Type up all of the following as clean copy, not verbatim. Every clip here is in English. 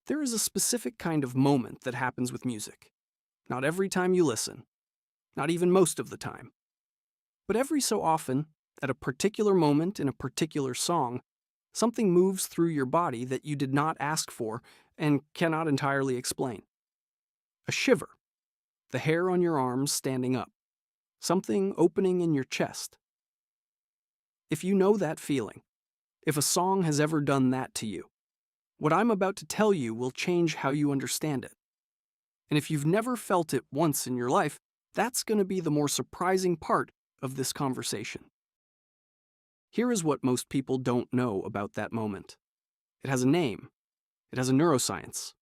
There is a specific kind of moment that happens with music. Not every time you listen, not even most of the time. But every so often, at a particular moment in a particular song, something moves through your body that you did not ask for and cannot entirely explain. A shiver, the hair on your arms standing up, something opening in your chest. If you know that feeling, if a song has ever done that to you, what I'm about to tell you will change how you understand it. And if you've never felt it once in your life, that's going to be the more surprising part of this conversation. Here is what most people don't know about that moment. It has a name, it has a neuroscience,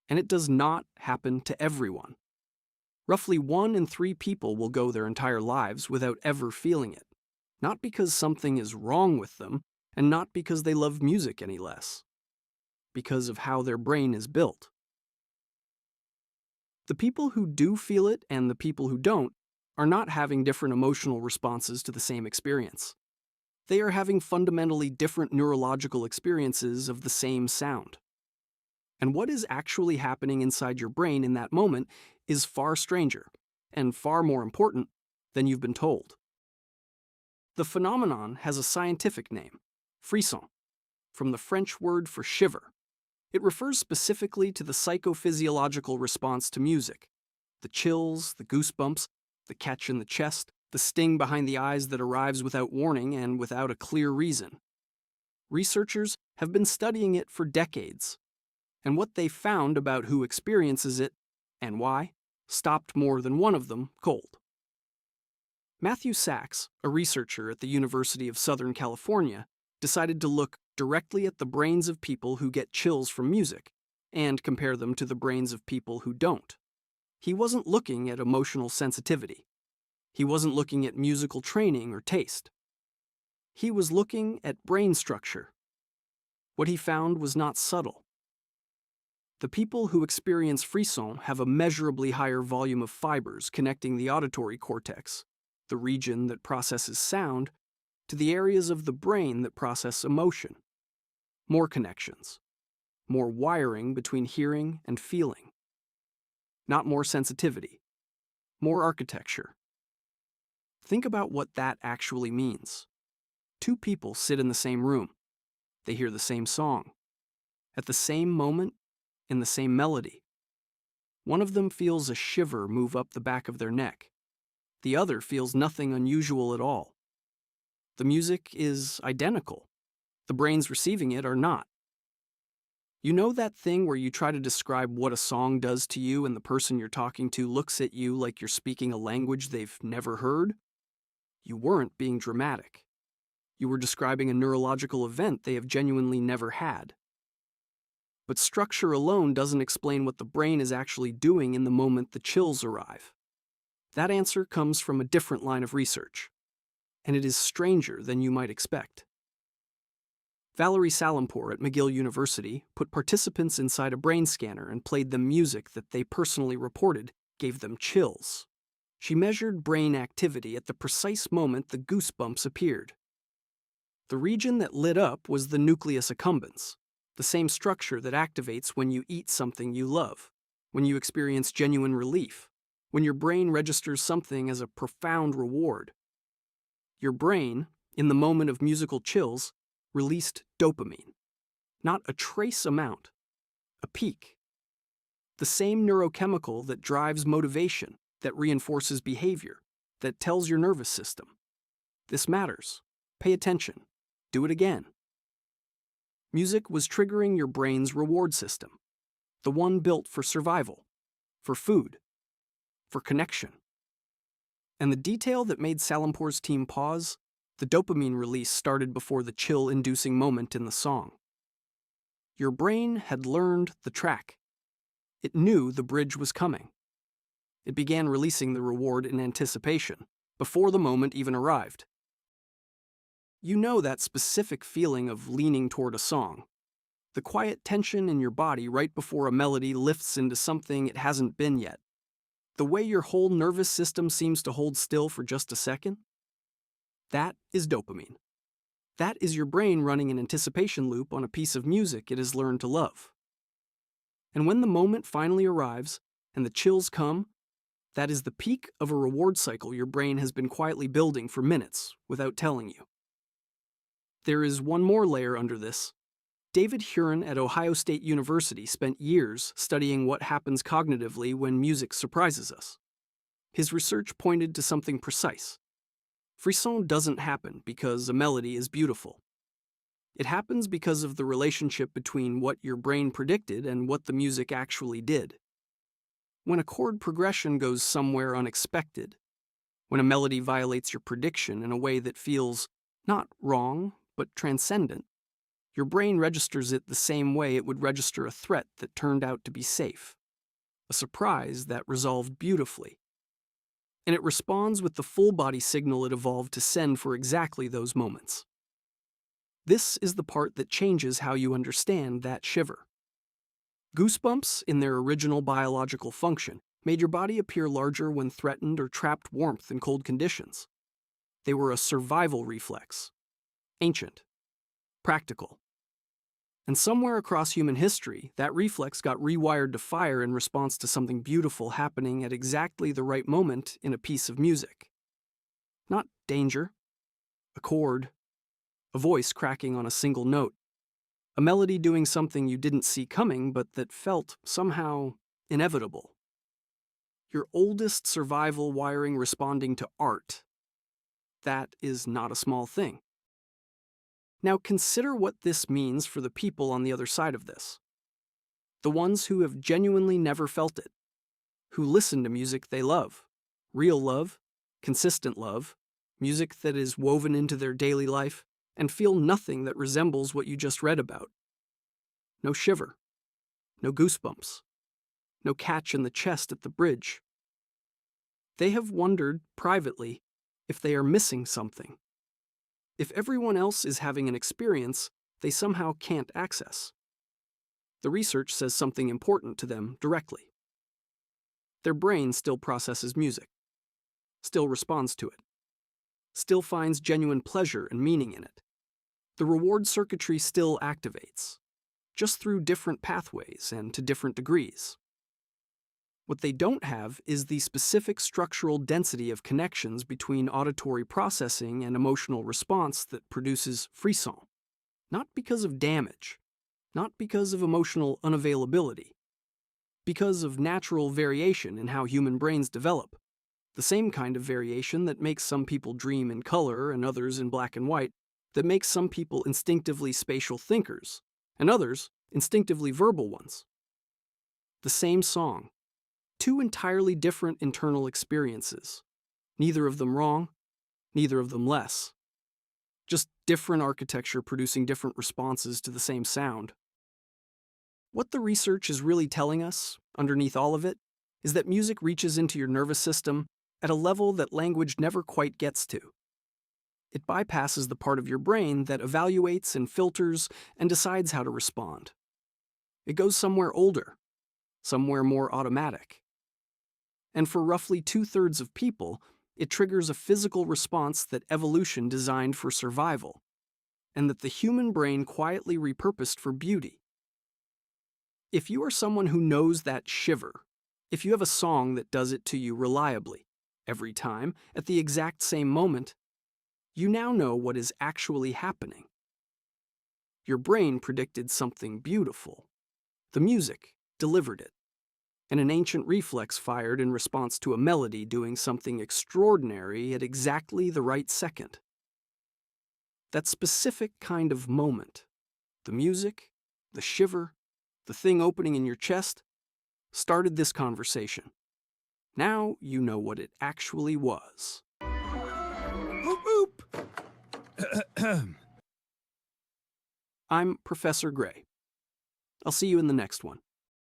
and it does not happen to everyone. Roughly 1 in 3 people will go their entire lives without ever feeling it, not because something is wrong with them, and not because they love music any less, because of how their brain is built. The people who do feel it and the people who don't are not having different emotional responses to the same experience. They are having fundamentally different neurological experiences of the same sound. And what is actually happening inside your brain in that moment is far stranger, and far more important, than you've been told. The phenomenon has a scientific name, Frisson, from the French word for shiver. It refers specifically to the psychophysiological response to music. The chills, the goosebumps, the catch in the chest, the sting behind the eyes that arrives without warning and without a clear reason. Researchers have been studying it for decades, and what they found about who experiences it and why stopped more than one of them cold. Matthew Sachs, a researcher at the University of Southern California, decided to look directly at the brains of people who get chills from music and compare them to the brains of people who don't. He wasn't looking at emotional sensitivity. He wasn't looking at musical training or taste. He was looking at brain structure. What he found was not subtle. The people who experience frisson have a measurably higher volume of fibers connecting the auditory cortex, the region that processes sound, to the areas of the brain that process emotion. More connections. More wiring between hearing and feeling. Not more sensitivity. More architecture. Think about what that actually means. 2 people sit in the same room. They hear the same song. At the same moment, in the same melody. One of them feels a shiver move up the back of their neck. The other feels nothing unusual at all. The music is identical. The brains receiving it are not. You know that thing where you try to describe what a song does to you and the person you're talking to looks at you like you're speaking a language they've never heard? You weren't being dramatic. You were describing a neurological event they have genuinely never had. But structure alone doesn't explain what the brain is actually doing in the moment the chills arrive. That answer comes from a different line of research, and it is stranger than you might expect. Valorie Salimpoor at McGill University put participants inside a brain scanner and played them music that they personally reported gave them chills. She measured brain activity at the precise moment the goosebumps appeared. The region that lit up was the nucleus accumbens, the same structure that activates when you eat something you love, when you experience genuine relief, when your brain registers something as a profound reward. Your brain, in the moment of musical chills, released dopamine. Not a trace amount, a peak. The same neurochemical that drives motivation, that reinforces behavior, that tells your nervous system, this matters. Pay attention. Do it again. Music was triggering your brain's reward system, the one built for survival, for food, for connection. And the detail that made Salimpour's team pause, the dopamine release started before the chill-inducing moment in the song. Your brain had learned the track. It knew the bridge was coming. It began releasing the reward in anticipation, before the moment even arrived. You know that specific feeling of leaning toward a song. The quiet tension in your body right before a melody lifts into something it hasn't been yet. The way your whole nervous system seems to hold still for just a second. That is dopamine. That is your brain running an anticipation loop on a piece of music it has learned to love. And when the moment finally arrives and the chills come, that is the peak of a reward cycle your brain has been quietly building for minutes without telling you. There is one more layer under this. David Huron at Ohio State University spent years studying what happens cognitively when music surprises us. His research pointed to something precise. Frisson doesn't happen because a melody is beautiful. It happens because of the relationship between what your brain predicted and what the music actually did. When a chord progression goes somewhere unexpected, when a melody violates your prediction in a way that feels not wrong, but transcendent, your brain registers it the same way it would register a threat that turned out to be safe, a surprise that resolved beautifully. And it responds with the full-body signal it evolved to send for exactly those moments. This is the part that changes how you understand that shiver. Goosebumps, in their original biological function, made your body appear larger when threatened or trapped warmth in cold conditions. They were a survival reflex. Ancient. Practical. And somewhere across human history, that reflex got rewired to fire in response to something beautiful happening at exactly the right moment in a piece of music. Not danger, a chord, a voice cracking on a single note, a melody doing something you didn't see coming but that felt somehow inevitable. Your oldest survival wiring responding to art. That is not a small thing. Now consider what this means for the people on the other side of this. The ones who have genuinely never felt it, who listen to music they love, real love, consistent love, music that is woven into their daily life, and feel nothing that resembles what you just read about. No shiver, no goosebumps, no catch in the chest at the bridge. They have wondered, privately, if they are missing something. If everyone else is having an experience they somehow can't access. The research says something important to them directly. Their brain still processes music, still responds to it, still finds genuine pleasure and meaning in it. The reward circuitry still activates, just through different pathways and to different degrees. What they don't have is the specific structural density of connections between auditory processing and emotional response that produces frisson. Not because of damage, not because of emotional unavailability, because of natural variation in how human brains develop. The same kind of variation that makes some people dream in color and others in black and white, that makes some people instinctively spatial thinkers, and others instinctively verbal ones. The same song. Two entirely different internal experiences. Neither of them wrong, neither of them less. Just different architecture producing different responses to the same sound. What the research is really telling us, underneath all of it, is that music reaches into your nervous system at a level that language never quite gets to. It bypasses the part of your brain that evaluates and filters and decides how to respond. It goes somewhere older, somewhere more automatic. And for roughly 2/3 of people, it triggers a physical response that evolution designed for survival, and that the human brain quietly repurposed for beauty. If you are someone who knows that shiver, if you have a song that does it to you reliably, every time, at the exact same moment, you now know what is actually happening. Your brain predicted something beautiful. The music delivered it. And an ancient reflex fired in response to a melody doing something extraordinary at exactly the right second. That specific kind of moment, the music, the shiver, the thing opening in your chest, started this conversation. Now you know what it actually was. Boop, boop. I'm Professor Gray. I'll see you in the next one.